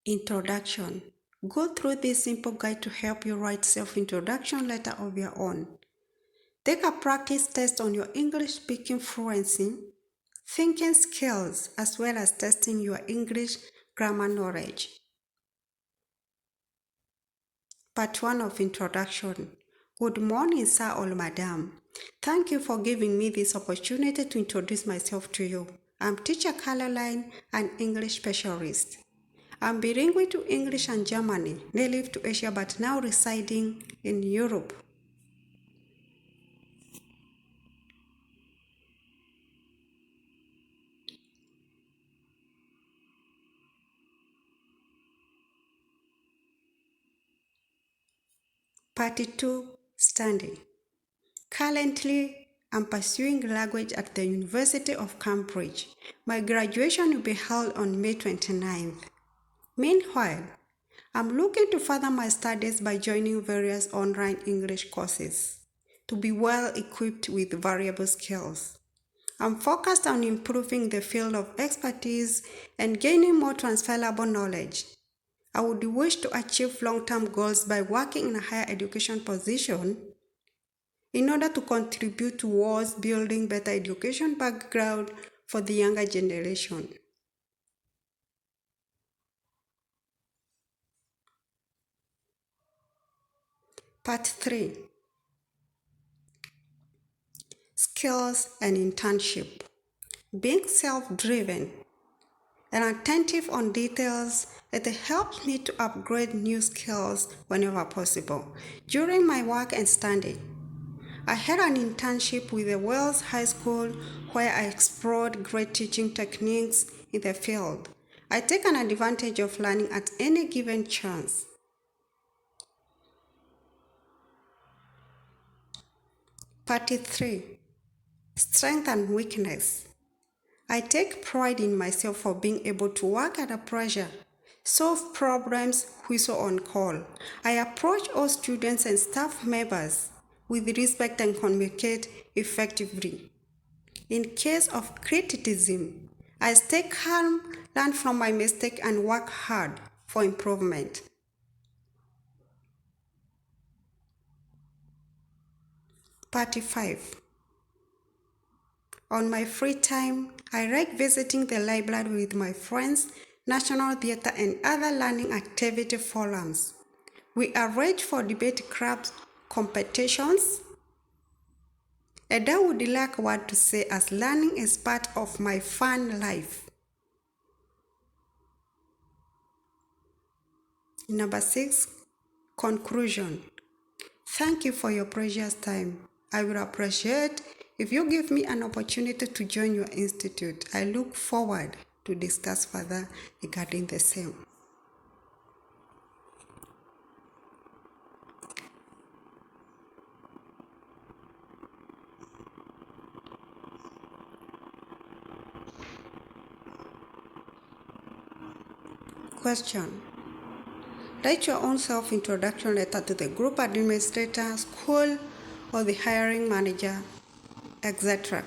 Introduction. Go through this simple guide to help you write self-introduction letter of your own. Take a practice test on your English speaking fluency, thinking skills, as well as testing your English grammar knowledge. Part 1 of Introduction. Good morning, sir or madam. Thank you for giving me this opportunity to introduce myself to you. I'm Teacher Caroline, an English specialist. I'm bilingual to English and German, native to Asia but now residing in Europe. Part 2, Study. Currently, I'm pursuing language at the University of Cambridge. My graduation will be held on May 29th. Meanwhile, I'm looking to further my studies by joining various online English courses to be well equipped with valuable skills. I'm focused on improving the field of expertise and gaining more transferable knowledge. I would wish to achieve long-term goals by working in a higher education position in order to contribute towards building better education background for the younger generation. Part 3. Skills and internship. Being self-driven and attentive on details, it helps me to upgrade new skills whenever possible. During my work and study, I had an internship with the Wales High School where I explored great teaching techniques in the field. I take an advantage of learning at any given chance. Part 3. Strength and weakness. I take pride in myself for being able to work under pressure, solve problems, whistle on call. I approach all students and staff members with respect and communicate effectively. In case of criticism, I stay calm, learn from my mistake, and work hard for improvement. Part 5. On my free time, I like visiting the library with my friends, national theater, and other learning activity forums. We arrange for debate clubs, competitions, and I would like what to say as learning is part of my fun life. Number 6, conclusion. Thank you for your precious time. I will appreciate if you give me an opportunity to join your institute. I look forward to discuss further regarding the same. Question. Write your own self-introduction letter to the group administrator, school, or the hiring manager, etc.